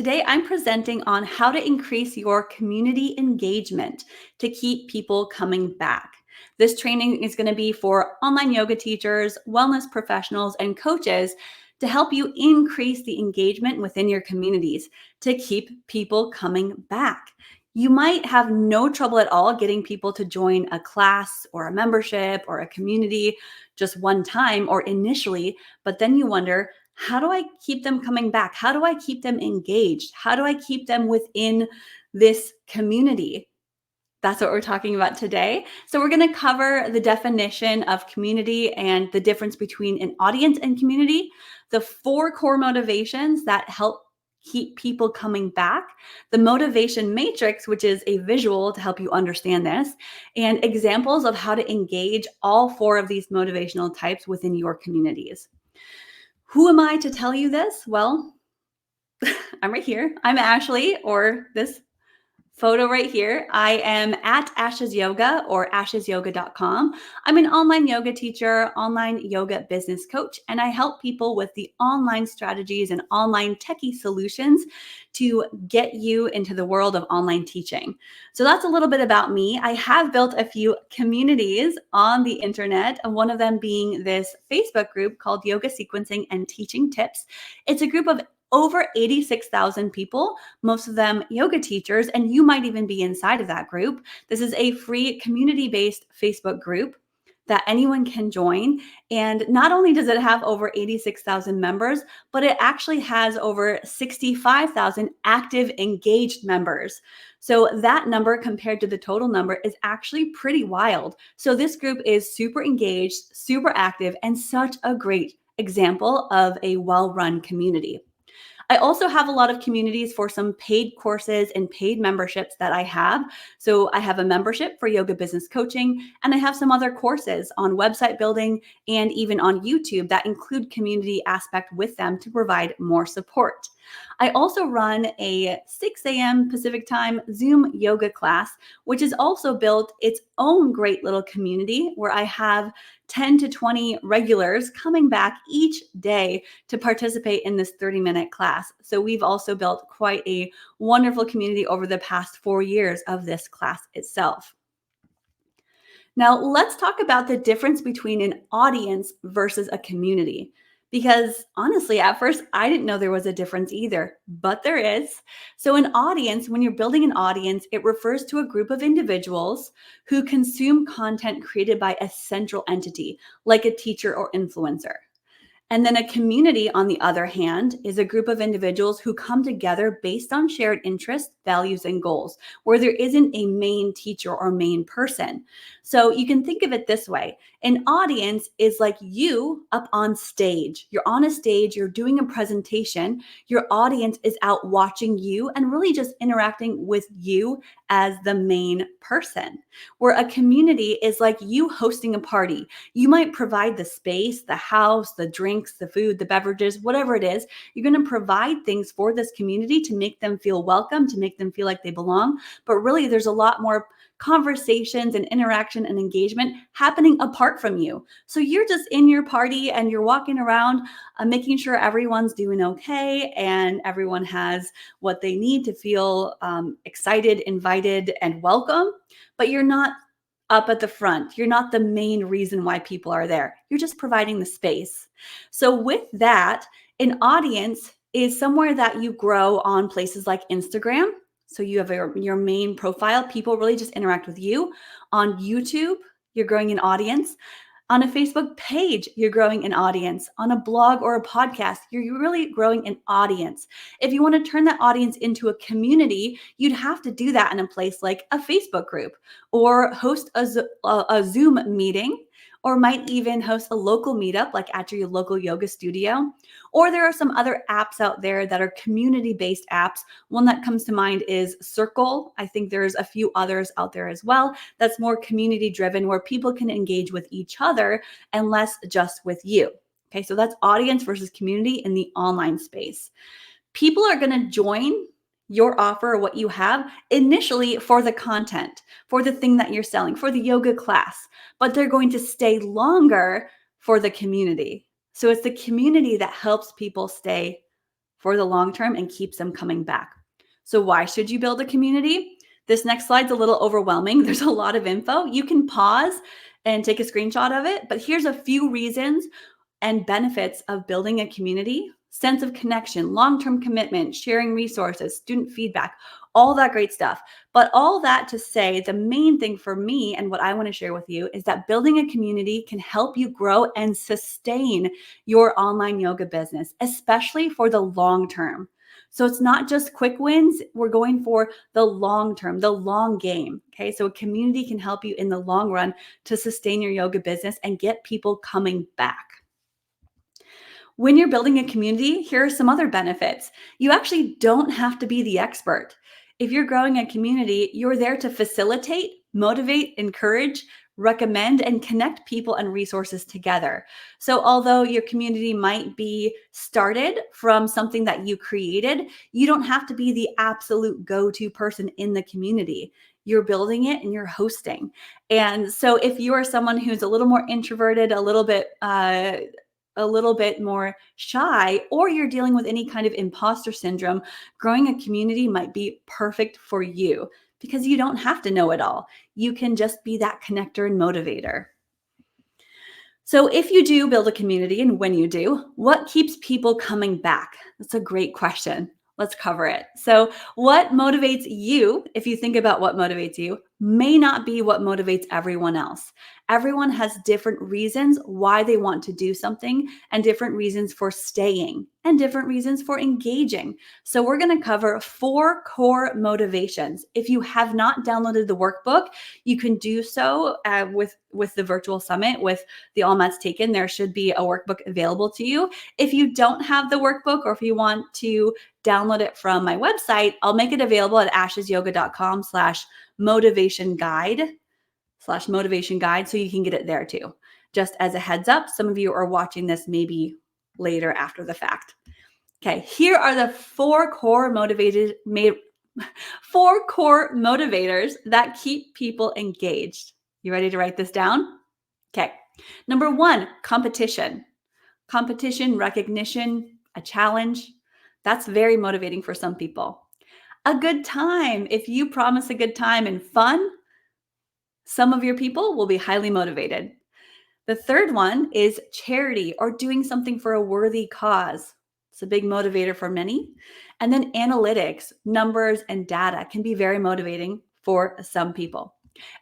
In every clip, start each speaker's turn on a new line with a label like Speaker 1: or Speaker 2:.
Speaker 1: Today, I'm presenting on how to increase your community engagement to keep people coming back. This training is going to be for online yoga teachers, wellness professionals, and coaches to help you increase the engagement within your communities to keep people coming back. You might have no trouble at all getting people to join a class or a membership or a community just one time or initially, but then you wonder, how do I keep them coming back? How do I keep them engaged? How do I keep them within this community? That's what we're talking about today. So we're going to cover the definition of community and the difference between an audience and community, the 4 core motivations that help keep people coming back, the motivation matrix, which is a visual to help you understand this, and examples of how to engage all 4 of these motivational types within your communities. Who am I to tell you this? Well, I'm right here. I'm Ashley, or this photo right here. I am at Ash's Yoga or ashesyoga.com. I'm an online yoga teacher, online yoga business coach, and I help people with the online strategies and online techie solutions to get you into the world of online teaching. So that's a little bit about me. I have built a few communities on the internet, one of them being this Facebook group called Yoga Sequencing and Teaching Tips. It's a group of over 86,000 people, most of them yoga teachers, and you might even be inside of that group. This is a free community-based Facebook group that anyone can join. And not only does it have over 86,000 members, but it actually has over 65,000 active engaged members. So that number compared to the total number is actually pretty wild. So this group is super engaged, super active, and such a great example of a well-run community. I also have a lot of communities for some paid courses and paid memberships that I have. So I have a membership for yoga business coaching, and I have some other courses on website building and even on YouTube that include community aspect with them to provide more support. I also run a 6 a.m. Pacific time Zoom yoga class, which has also built its own great little community where I have 10 to 20 regulars coming back each day to participate in this 30-minute class. So we've also built quite a wonderful community over the past 4 years of this class itself. Now, let's talk about the difference between an audience versus a community. Because honestly, at first, I didn't know there was a difference either, but there is. So, an audience, when you're building an audience, it refers to a group of individuals who consume content created by a central entity, like a teacher or influencer. And then a community, on the other hand, is a group of individuals who come together based on shared interests, values, and goals, where there isn't a main teacher or main person. So you can think of it this way. An audience is like you up on stage. You're on a stage, you're doing a presentation. Your audience is out watching you and really just interacting with you as the main person. Where a community is like you hosting a party. You might provide the space, the house, the drinks, the food, the beverages, whatever it is. You're going to provide things for this community to make them feel welcome, to make them feel like they belong. But really, there's a lot more conversations and interaction and engagement happening apart from you. So you're just in your party and you're walking around, making sure everyone's doing okay and everyone has what they need to feel excited, invited, and welcome. But you're not up at the front. You're not the main reason why people are there. You're just providing the space. So with that, an audience is somewhere that you grow on places like Instagram. So you have your main profile. People really just interact with you. On YouTube, you're growing an audience. On a Facebook page, you're growing an audience. On a blog or a podcast, you're really growing an audience. If you want to turn that audience into a community, you'd have to do that in a place like a Facebook group or host a Zoom meeting, or might even host a local meetup like at your local yoga studio. Or there are some other apps out there that are community-based apps. One that comes to mind is Circle. I think there's a few others out there as well that's more community-driven where people can engage with each other and less just with you. Okay, so that's audience versus community in the online space. People are going to join your offer or what you have initially for the content, for the thing that you're selling, for the yoga class, but they're going to stay longer for the community. So it's the community that helps people stay for the long term and keeps them coming back. So why should you build a community? This next slide's a little overwhelming. There's a lot of info. You can pause and take a screenshot of it, but here's a few reasons and benefits of building a community: sense of connection, long-term commitment, sharing resources, student feedback, all that great stuff. But all that to say, the main thing for me and what I want to share with you is that building a community can help you grow and sustain your online yoga business, especially for the long term. So it's not just quick wins. We're going for the long term, the long game. Okay. So a community can help you in the long run to sustain your yoga business and get people coming back. When you're building a community, here are some other benefits. You actually don't have to be the expert. If you're growing a community, you're there to facilitate, motivate, encourage, recommend, and connect people and resources together. So although your community might be started from something that you created, you don't have to be the absolute go-to person in the community. You're building it and you're hosting. And so if you are someone who's a little more introverted, a little bit more shy, or you're dealing with any kind of imposter syndrome, growing a community might be perfect for you because you don't have to know it all. You can just be that connector and motivator. So if you do build a community, and when you do, what keeps people coming back? That's a great question. Let's cover it. So what motivates you, if you think about what motivates you, may not be what motivates everyone else. Everyone has different reasons why they want to do something, and different reasons for staying, and different reasons for engaging. So we're going to cover 4 core motivations. If you have not downloaded the workbook, you can do so with the virtual summit with the All Mats Taken. There should be a workbook available to you. If you don't have the workbook, or if you want to download it from my website, I'll make it available at ashesyoga.com/motivation guide so you can get it there too. Just as a heads up, some of you are watching this maybe later after the fact. Okay, here are the 4 core motivators that keep people engaged. You ready to write this down? Okay. Number 1, competition. Competition, recognition, a challenge. That's very motivating for some people. A good time. If you promise a good time and fun, some of your people will be highly motivated. The third one is charity, or doing something for a worthy cause. It's a big motivator for many. And then analytics, numbers, and data can be very motivating for some people.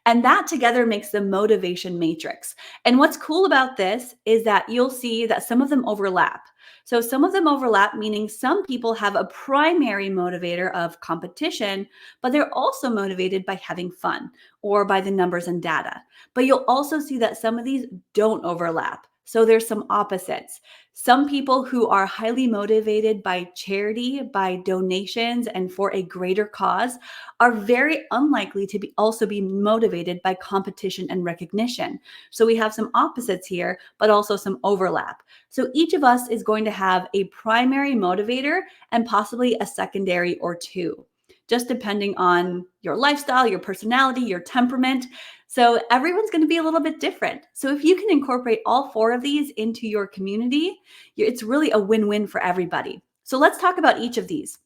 Speaker 1: And that together makes the motivation matrix. And what's cool about this is that you'll see that some of them overlap. So some of them overlap, meaning some people have a primary motivator of competition, but they're also motivated by having fun or by the numbers and data. But you'll also see that some of these don't overlap. So there's some opposites. Some people who are highly motivated by charity, by donations, and for a greater cause are very unlikely to also be motivated by competition and recognition. So we have some opposites here, but also some overlap. So each of us is going to have a primary motivator and possibly a secondary or 2, just depending on your lifestyle, your personality, your temperament. So everyone's going to be a little bit different. So if you can incorporate all 4 of these into your community, it's really a win-win for everybody. So let's talk about each of these.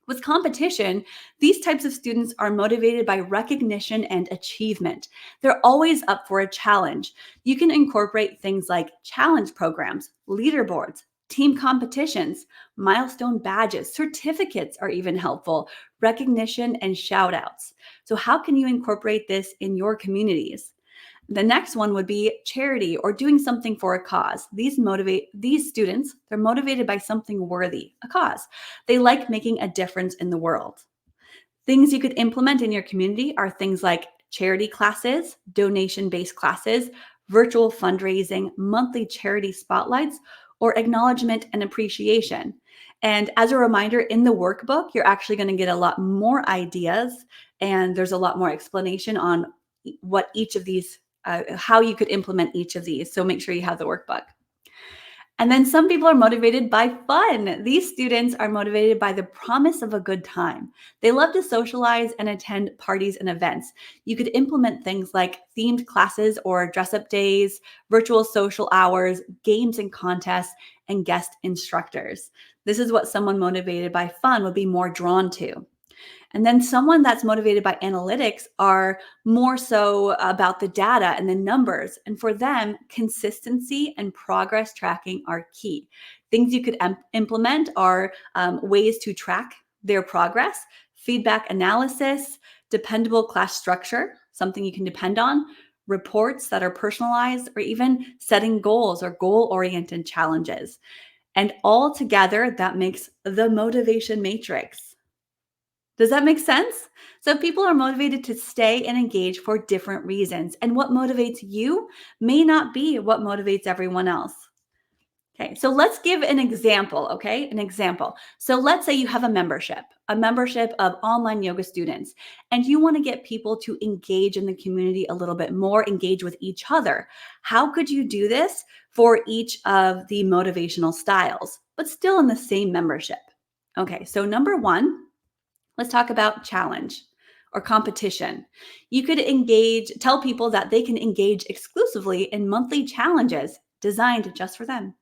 Speaker 1: With competition, these types of students are motivated by recognition and achievement. They're always up for a challenge. You can incorporate things like challenge programs, leaderboards, team competitions, milestone badges, certificates are even helpful, recognition, and shout outs. So how can you incorporate this in your communities? The next one would be charity, or doing something for a cause. These students, they're motivated by something worthy, a cause. They like making a difference in the world. Things you could implement in your community are things like charity classes, donation-based classes, virtual fundraising, monthly charity spotlights, or acknowledgement and appreciation. And as a reminder, in the workbook, you're actually going to get a lot more ideas, and there's a lot more explanation on what each of these, how you could implement each of these. So make sure you have the workbook. And then some people are motivated by fun. These students are motivated by the promise of a good time. They love to socialize and attend parties and events. You could implement things like themed classes or dress-up days, virtual social hours, games and contests, and guest instructors. This is what someone motivated by fun would be more drawn to. And then someone that's motivated by analytics are more so about the data and the numbers. And for them, consistency and progress tracking are key. Things you could implement are ways to track their progress, feedback analysis, dependable class structure, something you can depend on, reports that are personalized, or even setting goals or goal-oriented challenges. And all together, that makes the motivation matrix. Does that make sense? So people are motivated to stay and engage for different reasons. And what motivates you may not be what motivates everyone else. Okay, so let's give an example, okay? An example. So let's say you have a membership of online yoga students, and you want to get people to engage in the community a little bit more, engage with each other. How could you do this for each of the motivational styles, but still in the same membership? Okay, so number one, let's talk about challenge or competition. You could tell people that they can engage exclusively in monthly challenges designed just for them.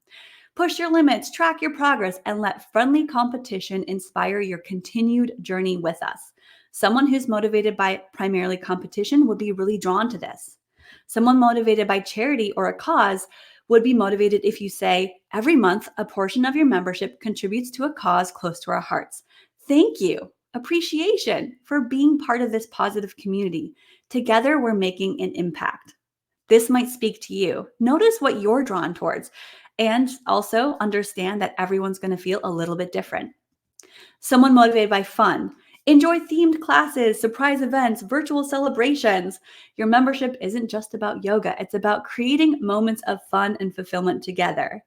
Speaker 1: Push your limits, track your progress, and let friendly competition inspire your continued journey with us. Someone who's motivated by primarily competition would be really drawn to this. Someone motivated by charity or a cause would be motivated if you say, every month, a portion of your membership contributes to a cause close to our hearts. Thank you. Appreciation for being part of this positive community. Together, we're making an impact. This might speak to you. Notice what you're drawn towards, and also understand that everyone's going to feel a little bit different. Someone motivated by fun. Enjoy themed classes, surprise events, virtual celebrations. Your membership isn't just about yoga. It's about creating moments of fun and fulfillment together.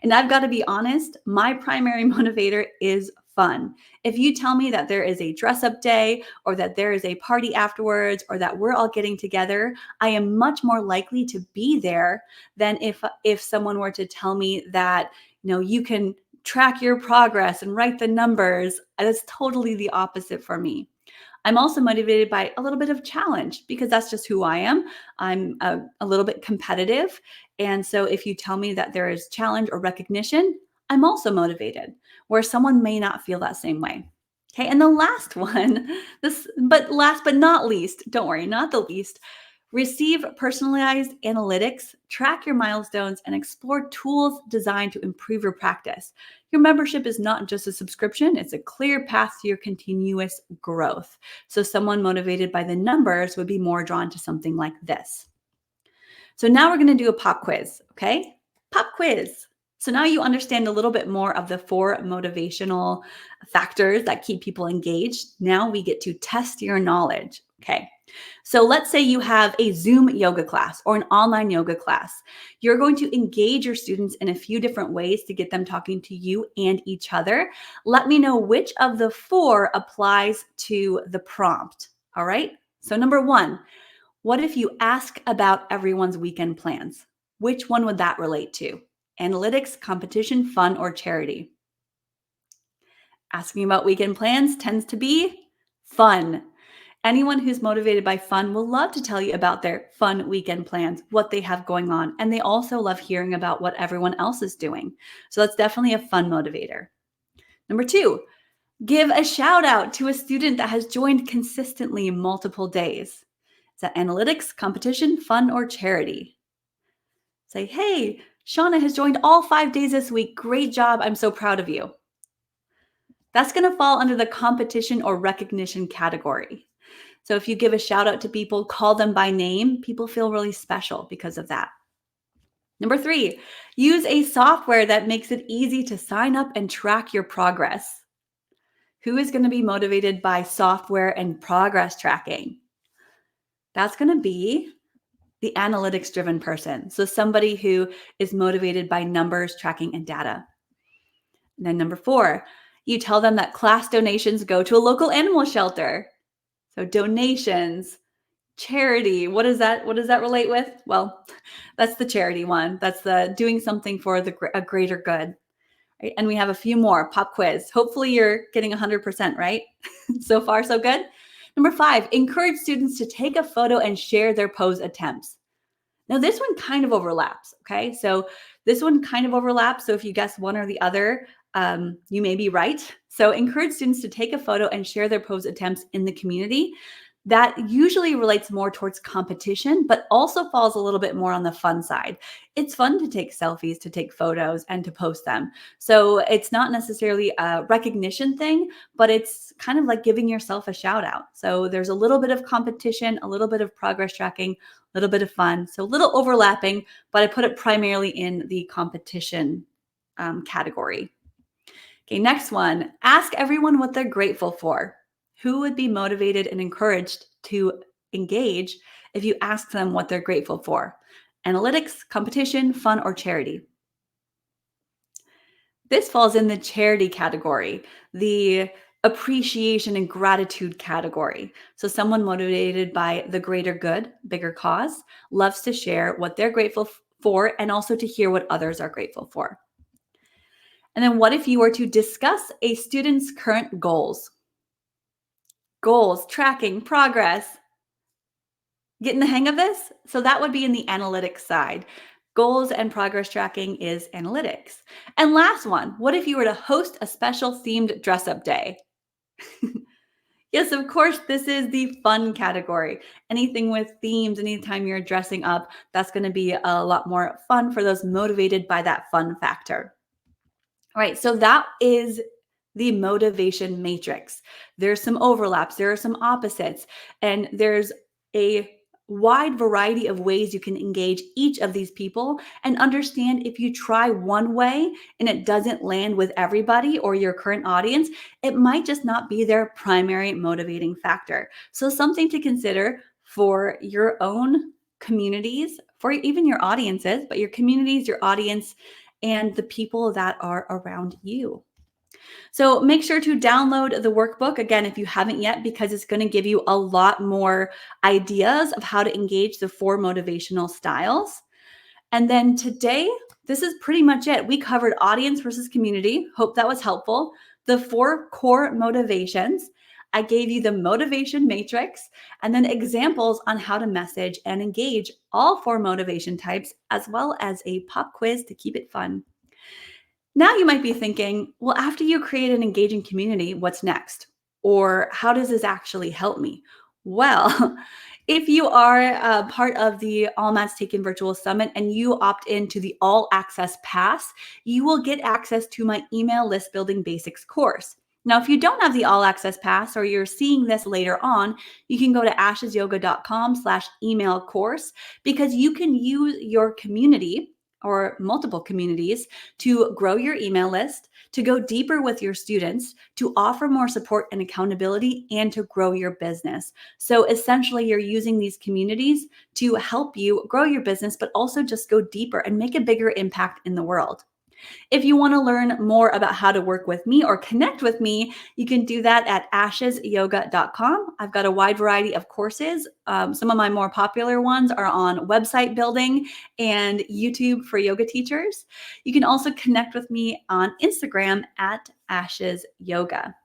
Speaker 1: And I've got to be honest, my primary motivator is fun. If you tell me that there is a dress up day or that there is a party afterwards or that we're all getting together, I am much more likely to be there than if someone were to tell me that, you can track your progress and write the numbers. That's totally the opposite for me. I'm also motivated by a little bit of challenge because that's just who I am. I'm a little bit competitive. And so if you tell me that there is challenge or recognition, I'm also motivated, where someone may not feel that same way. Okay, and the last one, last but not least, don't worry, not the least, receive personalized analytics, track your milestones, and explore tools designed to improve your practice. Your membership is not just a subscription, it's a clear path to your continuous growth. So someone motivated by the numbers would be more drawn to something like this. So now we're going to do a pop quiz, okay? Pop quiz. So now you understand a little bit more of the 4 motivational factors that keep people engaged. Now we get to test your knowledge, okay? So let's say you have a Zoom yoga class or an online yoga class. You're going to engage your students in a few different ways to get them talking to you and each other. Let me know which of the 4 applies to the prompt, all right? So number 1, what if you ask about everyone's weekend plans? Which one would that relate to? Analytics, competition, fun, or charity? Asking about weekend plans tends to be fun. Anyone who's motivated by fun will love to tell you about their fun weekend plans, what they have going on, and they also love hearing about what everyone else is doing. So that's definitely a fun motivator. Number 2, give a shout out to a student that has joined consistently multiple days. Is that analytics, competition, fun, or charity? Say, hey, Shauna has joined all 5 days this week. Great job. I'm so proud of you. That's going to fall under the competition or recognition category. So if you give a shout out to people, call them by name, people feel really special because of that. Number 3, use a software that makes it easy to sign up and track your progress. Who is going to be motivated by software and progress tracking? That's going to be the analytics-driven person. So somebody who is motivated by numbers, tracking, and data. And then number 4, you tell them that class donations go to a local animal shelter. So donations, charity, what does that relate with? Well, that's the charity one. That's the doing something for a greater good. Right? And we have a few more. Pop quiz. Hopefully you're getting 100%, right? So far, so good. Number 5, encourage students to take a photo and share their pose attempts. Now, this one kind of overlaps, okay? So this one kind of overlaps. So if you guess one or the other, you may be right. So encourage students to take a photo and share their pose attempts in the community. That usually relates more towards competition, but also falls a little bit more on the fun side. It's fun to take selfies, to take photos, and to post them. So it's not necessarily a recognition thing, but it's kind of like giving yourself a shout out. So there's a little bit of competition, a little bit of progress tracking, a little bit of fun. So a little overlapping, but I put it primarily in the competition category. Okay, next one. Ask everyone what they're grateful for. Who would be motivated and encouraged to engage if you ask them what they're grateful for? Analytics, competition, fun, or charity? This falls in the charity category, the appreciation and gratitude category. So, someone motivated by the greater good, bigger cause, loves to share what they're grateful for and also to hear what others are grateful for. And then, what if you were to discuss a student's current goals? Goals, tracking, progress, getting the hang of this? So that would be in the analytics side. Goals and progress tracking is analytics. And last one, what if you were to host a special themed dress up day? Yes, of course, this is the fun category. Anything with themes, anytime you're dressing up, that's going to be a lot more fun for those motivated by that fun factor. All right, so that is the motivation matrix. There's some overlaps, there are some opposites, and there's a wide variety of ways you can engage each of these people and understand if you try one way and it doesn't land with everybody or your current audience, it might just not be their primary motivating factor. So, something to consider for your own communities, for even your audiences, but your communities, your audience, and the people that are around you. So make sure to download the workbook again if you haven't yet, because it's going to give you a lot more ideas of how to engage the 4 motivational styles. And then today, this is pretty much it. We covered audience versus community. Hope that was helpful. The 4 core motivations. I gave you the motivation matrix and then examples on how to message and engage all 4 motivation types, as well as a pop quiz to keep it fun. Now you might be thinking, well, after you create an engaging community, what's next? Or how does this actually help me? Well, if you are a part of the All Mats Taken Virtual Summit and you opt into the All Access Pass, you will get access to my email list building basics course. Now, if you don't have the All Access Pass or you're seeing this later on, you can go to ashesyoga.com/email course, because you can use your community or multiple communities to grow your email list, to go deeper with your students, to offer more support and accountability, and to grow your business. So essentially, you're using these communities to help you grow your business, but also just go deeper and make a bigger impact in the world. If you want to learn more about how to work with me or connect with me, you can do that at ashesyoga.com. I've got a wide variety of courses. Some of my more popular ones are on website building and YouTube for yoga teachers. You can also connect with me on Instagram at Ashes Yoga.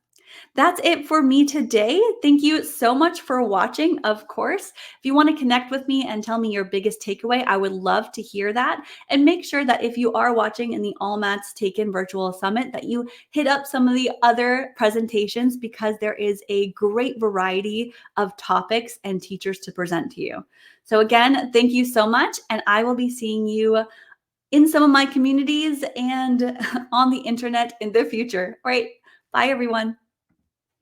Speaker 1: That's it for me today. Thank you so much for watching, of course. If you want to connect with me and tell me your biggest takeaway, I would love to hear that. And make sure that if you are watching in the All Mats Taken Virtual Summit, that you hit up some of the other presentations, because there is a great variety of topics and teachers to present to you. So again, thank you so much. And I will be seeing you in some of my communities and on the internet in the future. All right. Bye, everyone.